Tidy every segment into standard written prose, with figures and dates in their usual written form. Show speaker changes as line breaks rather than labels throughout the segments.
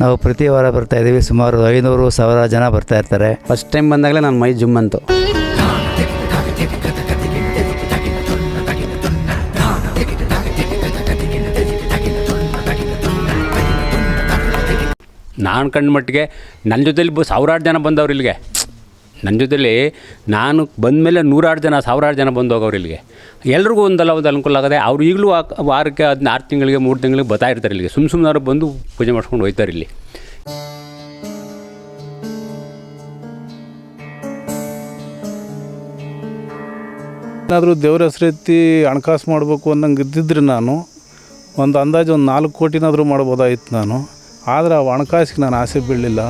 ನಾವು ಪ್ರತಿ ವಾರ ಬರ್ತಾಯಿದ್ದೀವಿ. ಸುಮಾರು 500-1000 ಜನ ಬರ್ತಾಯಿರ್ತಾರೆ.
ಫಸ್ಟ್ ಟೈಮ್ ಬಂದಾಗಲೇ ನನ್ನ ಮೈ ಜುಮ್ ಅಂತು.
ನಾನು ಕಂಡ ಮಟ್ಟಿಗೆ ನನ್ನ ಜೊತೆಲಿ ಸಾವಿರಾರು ಜನ ಬಂದವ್ರು ಇಲ್ಲಿಗೆ. ನನ್ನ ಜೊತೆಲಿ ನಾನು ಬಂದಮೇಲೆ 100 ಜನ 1000 ಜನ ಬಂದು ಹೋಗೋರು ಇಲ್ಲಿಗೆ. ಎಲ್ರಿಗೂ ಒಂದಲ್ಲ ಒಂದು ಅನುಕೂಲ ಆಗಿದೆ. ಅವ್ರು ಈಗಲೂ ವಾರಕ್ಕೆ 6 ತಿಂಗಳಿಗೆ 3 ತಿಂಗಳಿಗೆ ಬರ್ತಾ ಇರ್ತಾರೆ ಇಲ್ಲಿಗೆ. ಸುಮ್ಮನೆ ಬಂದು ಪೂಜೆ ಮಾಡ್ಕೊಂಡು ಹೋಗ್ತಾರೆ ಇಲ್ಲಿ.
ಏನಾದರೂ ದೇವ್ರ ಹೆಸರೆತ್ತಿ ಹಣಕಾಸು ಮಾಡಬೇಕು ಅನ್ನಂಗೆ ಇದ್ದಿದ್ರೆ ನಾನು ಒಂದು ಅಂದಾಜು 4 ಕೋಟಿನಾದರೂ ಮಾಡ್ಬೋದಾಗಿತ್ತು ನಾನು. ಆದರೆ ಆ ಹಣಕಾಸಿಗೆ ನಾನು ಆಸೆ ಬೀಳಲಿಲ್ಲ.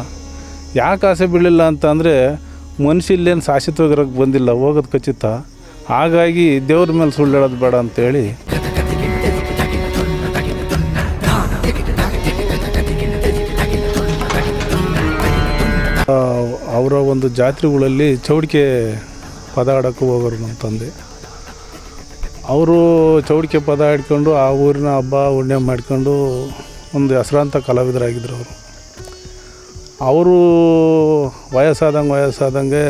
ಯಾಕೆ ಆಸೆ ಬೀಳಲಿಲ್ಲ ಅಂತಂದರೆ ಮನುಷ್ಯ ಇಲ್ಲೇನು ಶಾಶ್ವತವಾಗಿರೋಕ್ಕೆ ಬಂದಿಲ್ಲ, ಹೋಗೋದು ಖಚಿತ. ಹಾಗಾಗಿ ದೇವ್ರ ಮೇಲೆ ಸುಳ್ಳು ಹೇಳೋದು ಬೇಡ ಅಂತೇಳಿ ಅವರ ಒಂದು ಜಾತ್ರೆಗಳಲ್ಲಿ ಚೌಡಿಕೆ ಪದ ಆಡೋಕ್ಕೆ ಹೋಗೋರು ನಮ್ಮ ತಂದೆ. ಅವರು ಚೌಡಿಕೆ ಪದ ಆಡ್ಕೊಂಡು ಆ ಊರಿನ ಹಬ್ಬ ಹುಣ್ಣಿಮೆ ಮಾಡ್ಕೊಂಡು ಒಂದು ಹೆಸರಾಂತ ಕಲಾವಿದರಾಗಿದ್ದರು ಅವರು. ವಯಸ್ಸಾದಂಗೆ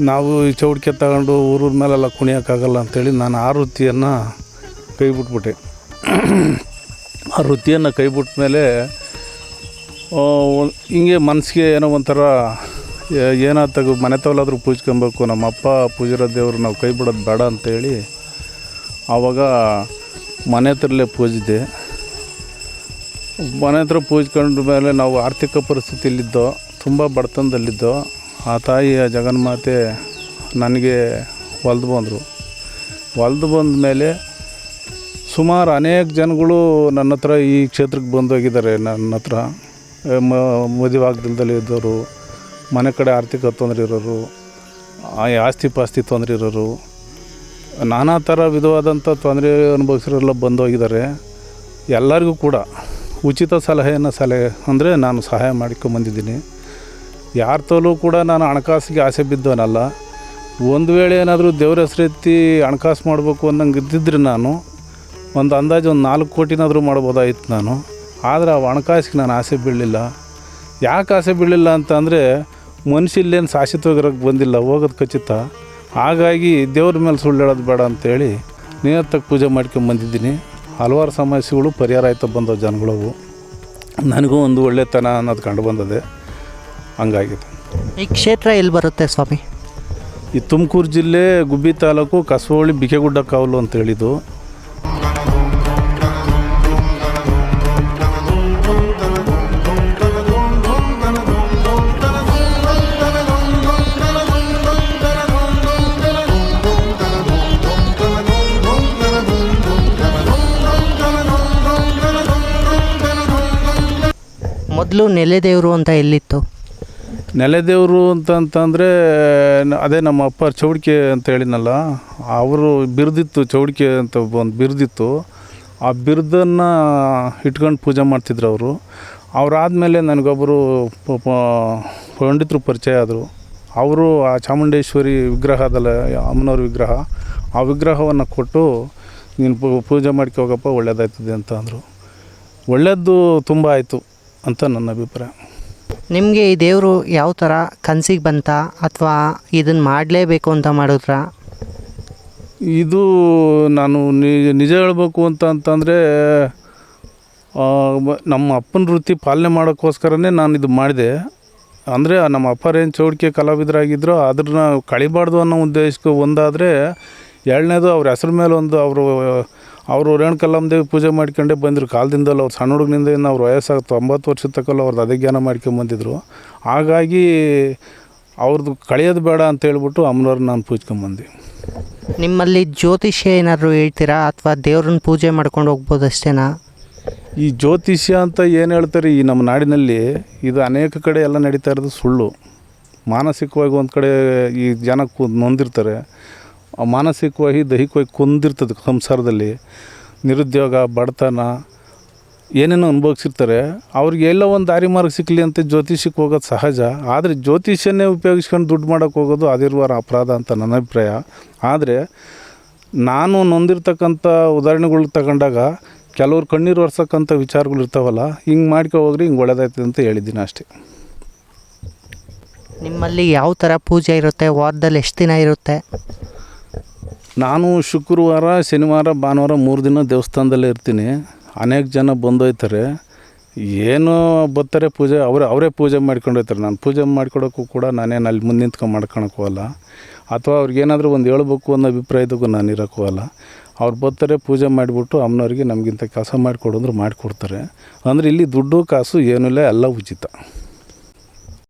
ನಾವು ಈ ಚೌಡಿಕೆ ತಗೊಂಡು ಊರೂರ ಮೇಲೆಲ್ಲ ಕುಣಿಯೋಕ್ಕಾಗಲ್ಲ ಅಂಥೇಳಿ ನಾನು ಆ ವೃತ್ತಿಯನ್ನು ಕೈ ಬಿಟ್ಬಿಟ್ಟೆ. ಆ ವೃತ್ತಿಯನ್ನು ಕೈ ಬಿಟ್ಟ ಮೇಲೆ ಹಿಂಗೆ ಮನಸ್ಸಿಗೆ ಏನೋ ಒಂಥರ ಏನಾಗ್ತಾಗ ಮನೆ ತವಲಾದರೂ ಪೂಜ್ಕೊಬೇಕು, ನಮ್ಮ ಅಪ್ಪ ಪೂಜಿರೋ ದೇವರು ನಾವು ಕೈ ಬಿಡೋದು ಬೇಡ ಅಂತೇಳಿ ಆವಾಗ ಮನೆ ಹತ್ರಲ್ಲೇ ಪೂಜಿದ್ದೆ. ಮನೆ ಹತ್ರ ಪೂಜ್ಕೊಂಡ ಮೇಲೆ ನಾವು ಆರ್ಥಿಕ ಪರಿಸ್ಥಿತಿಯಲ್ಲಿದ್ದೋ, ತುಂಬ ಬಡತನದಲ್ಲಿದ್ದೋ. ಆ ತಾಯಿಯ ಜಗನ್ಮಾತೆ ನನಗೆ ಒಲ್ದು ಬಂದ ಮೇಲೆ ಸುಮಾರು ಅನೇಕ ಜನಗಳು ನನ್ನ ಹತ್ರ ಈ ಕ್ಷೇತ್ರಕ್ಕೆ ಬಂದೋಗಿದ್ದಾರೆ. ನನ್ನ ಹತ್ರ ಮದುವೆ ಆಗದಿಲ್ದಲೇ ಇದ್ದವರು, ಮನೆ ಕಡೆ ಆರ್ಥಿಕ ತೊಂದರೆ ಇರೋರು, ಆಸ್ತಿ ಪಾಸ್ತಿ ತೊಂದರೆ ಇರೋರು, ನಾನಾ ಥರ ವಿಧವಾದಂಥ ತೊಂದರೆ ಅನುಭವಿಸಿರೋರೆಲ್ಲ ಬಂದೋಗಿದ್ದಾರೆ. ಎಲ್ಲರಿಗೂ ಕೂಡ ಉಚಿತ ಸಲಹೆ ಅಂದರೆ ನಾನು ಸಹಾಯ ಮಾಡ್ಕೊಂಬಂದಿದ್ದೀನಿ. ಯಾರ ತೋಲೂ ಕೂಡ ನಾನು ಹಣಕಾಸಿಗೆ ಆಸೆ ಬಿದ್ದವನಲ್ಲ. ಒಂದು ವೇಳೆ ಏನಾದರೂ ದೇವ್ರ ಹೆಸರೆತ್ತಿ ಹಣಕಾಸು ಮಾಡಬೇಕು ಅನ್ನಂಗೆ ಇದ್ದಿದ್ರೆ ನಾನು ಒಂದು ಅಂದಾಜು 4 ಕೋಟಿನಾದರೂ ಮಾಡ್ಬೋದಾಗಿತ್ತು ನಾನು. ಆದರೆ ಆ ಹಣಕಾಸಿಗೆ ನಾನು ಆಸೆ ಬೀಳಲಿಲ್ಲ. ಯಾಕೆ ಆಸೆ ಬೀಳಲಿಲ್ಲ ಅಂತಂದರೆ ಮನುಷ್ಯ ಇಲ್ಲೇನು ಶಾಶ್ವತವಾಗಿರೋಕ್ಕೆ ಬಂದಿಲ್ಲ, ಹೋಗೋದು ಖಚಿತ. ಹಾಗಾಗಿ ದೇವ್ರ ಮೇಲೆ ಸುಳ್ಳು ಹೇಳೋದು ಬೇಡ ಅಂತೇಳಿ ನಿಯತ್ತಾಗಿ ಪೂಜೆ ಮಾಡ್ಕೊಂಬಂದಿದ್ದೀನಿ. ಹಲವಾರು ಸಮಸ್ಯೆಗಳು ಪರಿಹಾರ ಆಯ್ತಾ ಬಂದವು ಜನಗಳವು. ನನಗೂ ಒಂದು ಒಳ್ಳೆತನ ಅನ್ನೋದು ಕಂಡು ಬಂದದೆ. ಹಂಗಾಗಿದೆ.
ಈ ಕ್ಷೇತ್ರ ಎಲ್ಲಿ ಬರುತ್ತೆ ಸ್ವಾಮಿ?
ಈ ತುಮಕೂರು ಜಿಲ್ಲೆ ಗುಬ್ಬಿ ತಾಲೂಕು ಕಸವಳ್ಳಿ ಬಿಕೆಗುಡ್ಡ ಕಾವಲು ಅಂತೇಳಿದು.
ಮೊದಲು ನೆಲೆದೇವರು ಅಂತ ಎಲ್ಲಿತ್ತು?
ನೆಲೆದೇವರು ಅಂತಂದರೆ ಅದೇ ನಮ್ಮ ಅಪ್ಪ ಚೌಡಿಕೆ ಅಂತ ಹೇಳಿದ್ನಲ್ಲ, ಅವರು ಬಿರುದಿತ್ತು, ಚೌಡಿಕೆ ಅಂತ ಒಂದು ಬಿರುದಿತ್ತು. ಆ ಬಿರುದನ್ನು ಇಟ್ಕೊಂಡು ಪೂಜೆ ಮಾಡ್ತಿದ್ರು ಅವರು. ಅವರಾದಮೇಲೆ ನನಗೊಬ್ಬರು ಪಂಡಿತರು ಪರಿಚಯ ಆದರು. ಅವರು ಆ ಚಾಮುಂಡೇಶ್ವರಿ ವಿಗ್ರಹ ಅದಲ್ಲ, ಅಮ್ಮನವ್ರ ವಿಗ್ರಹ, ಆ ವಿಗ್ರಹವನ್ನು ಕೊಟ್ಟು ನೀನು ಪೂಜೆ ಮಾಡ್ಕೊ ಹೋಗಪ್ಪ, ಒಳ್ಳೇದಾಯ್ತದೆ ಅಂತ ಅಂದರು. ಒಳ್ಳೆಯದು ತುಂಬ ಆಯಿತು ಅಂತ ನನ್ನ ಅಭಿಪ್ರಾಯ.
ನಿಮಗೆ ಈ ದೇವರು ಯಾವ ಥರ ಕನಸಿಗೆ ಬಂತ ಅಥವಾ ಇದನ್ನು ಮಾಡಲೇಬೇಕು ಅಂತ ಮಾಡಿದ್ರಾ?
ಇದು ನಾನು ನಿಜ ಹೇಳ್ಬೇಕು ಅಂತಂದರೆ ನಮ್ಮ ಅಪ್ಪನ ವೃತ್ತಿ ಪಾಲನೆ ಮಾಡೋಕ್ಕೋಸ್ಕರನೇ ನಾನು ಇದು ಮಾಡಿದೆ. ಅಂದರೆ ನಮ್ಮ ಅಪ್ಪರೇನು ಚೌಡಿಕೆ ಕಲಾವಿದರಾಗಿದ್ದರು, ಅದನ್ನ ಕಳಿಬಾರ್ದು ಅನ್ನೋ ಉದ್ದೇಶಕ್ಕೆ ಒಂದಾದರೆ, ಎರಡನೇದು ಅವ್ರ ಹೆಸ್ರ ಮೇಲೆ ಒಂದು ಅವರು ರೇಣುಕಲ್ಲಮ್ಮದೇವಿ ಪೂಜೆ ಮಾಡ್ಕೊಂಡೇ ಬಂದರು ಕಾಲದಿಂದಲೂ. ಅವ್ರು ಸಣ್ಣ ಹುಡುಗನಿಂದ ಅವ್ರು ವಯಸ್ಸಾಗ 90 ವರ್ಷದ ತಕ್ಕಲ್ಲ ಅವ್ರದ್ದು ಅದೇ ಜ್ಞಾನ ಮಾಡ್ಕೊಂಬಂದಿದ್ರು. ಹಾಗಾಗಿ ಅವ್ರದ್ದು ಕಳೆಯೋದು ಬೇಡ ಅಂತ ಹೇಳ್ಬಿಟ್ಟು ಅಮ್ಮನವ್ರನ್ನ ನಾನು ಪೂಜ್ಕೊಂಬಂದೆ.
ನಿಮ್ಮಲ್ಲಿ ಜ್ಯೋತಿಷ್ಯ ಏನಾದರೂ ಹೇಳ್ತೀರಾ ಅಥವಾ ದೇವ್ರನ್ನ ಪೂಜೆ ಮಾಡ್ಕೊಂಡು ಹೋಗ್ಬೋದು ಅಷ್ಟೇನಾ?
ಈ ಜ್ಯೋತಿಷ್ಯ ಅಂತ ಏನು ಹೇಳ್ತಾರೆ ಈ ನಮ್ಮ ನಾಡಿನಲ್ಲಿ, ಇದು ಅನೇಕ ಕಡೆ ಎಲ್ಲ ನಡೀತಾ ಇರೋದು ಸುಳ್ಳು. ಮಾನಸಿಕವಾಗಿ ಒಂದು ಕಡೆ ಈ ಜನ ನೊಂದಿರ್ತಾರೆ, ಮಾನಸಿಕವಾಗಿ ದೈಹಿಕವಾಗಿ ಕೊಂದಿರ್ತದೆ. ಸಂಸಾರದಲ್ಲಿ ನಿರುದ್ಯೋಗ, ಬಡತನ ಏನೇನೋ ಅನುಭವಿಸಿರ್ತಾರೆ. ಅವ್ರಿಗೆ ಎಲ್ಲ ಒಂದು ದಾರಿ ಮಾರ್ಗ ಸಿಕ್ಕಲಿ ಅಂತ ಜ್ಯೋತಿಷ್ಯಕ್ಕೆ ಹೋಗೋದು ಸಹಜ. ಆದರೆ ಜ್ಯೋತಿಷ್ಯನ್ನೇ ಉಪಯೋಗಿಸ್ಕೊಂಡು ದುಡ್ಡು ಮಾಡೋಕ್ಕೆ ಹೋಗೋದು ಅದಿರುವಾರ ಅಪರಾಧ ಅಂತ ನನ್ನ ಅಭಿಪ್ರಾಯ. ಆದರೆ ನಾನು ನೊಂದಿರ್ತಕ್ಕಂಥ ಉದಾಹರಣೆಗಳು ತಗೊಂಡಾಗ ಕೆಲವ್ರು ಕಣ್ಣೀರು ಒರ್ಸಕ್ಕಂಥ ವಿಚಾರಗಳು ಇರ್ತಾವಲ್ಲ, ಹಿಂಗೆ ಮಾಡ್ಕೊ ಹೋಗ್ರಿ ಹಿಂಗೆ ಒಳ್ಳೇದಾಯ್ತದೆ ಅಂತ ಹೇಳಿದ್ದೀನಿ ಅಷ್ಟೇ.
ನಿಮ್ಮಲ್ಲಿ ಯಾವ ಥರ ಪೂಜೆ ಇರುತ್ತೆ? ವಾರದಲ್ಲಿ ಎಷ್ಟು ದಿನ ಇರುತ್ತೆ?
ನಾನು ಶುಕ್ರವಾರ, ಶನಿವಾರ, ಭಾನುವಾರ 3 ದಿನ ದೇವಸ್ಥಾನದಲ್ಲೇ ಇರ್ತೀನಿ. ಅನೇಕ ಜನ ಬಂದೋಯ್ತಾರೆ, ಏನೋ ಬರ್ತಾರೆ ಪೂಜೆ ಅವರೇ ಪೂಜೆ ಮಾಡ್ಕೊಂಡು ಹೋಗ್ತಾರೆ. ನಾನು ಪೂಜೆ ಮಾಡ್ಕೊಡೋಕ್ಕೂ ಕೂಡ ನಾನೇನು ಅಲ್ಲಿ ಮುಂದೆ ನಿಂತ್ಕೊಂಡು ಮಾಡ್ಕೊಳಕ್ಕೂ ಅಲ್ಲ, ಅಥವಾ ಅವ್ರಿಗೇನಾದರೂ ಒಂದು ಹೇಳ್ಬೇಕು ಅನ್ನೋ ಅಭಿಪ್ರಾಯದಕ್ಕೂ ನಾನು ಇರೋಕ್ಕೂ ಅಲ್ಲ. ಅವ್ರು ಬರ್ತಾರೆ, ಪೂಜೆ ಮಾಡಿಬಿಟ್ಟು ಅಮ್ಮನವ್ರಿಗೆ ನಮಗಿಂತ ಕೆಲಸ ಮಾಡಿಕೊಡು ಅಂದ್ರೆ ಮಾಡಿಕೊಡ್ತಾರೆ. ಅಂದರೆ ಇಲ್ಲಿ ದುಡ್ಡು ಕಾಸು ಏನೂ ಇಲ್ಲ, ಎಲ್ಲ ಉಚಿತ.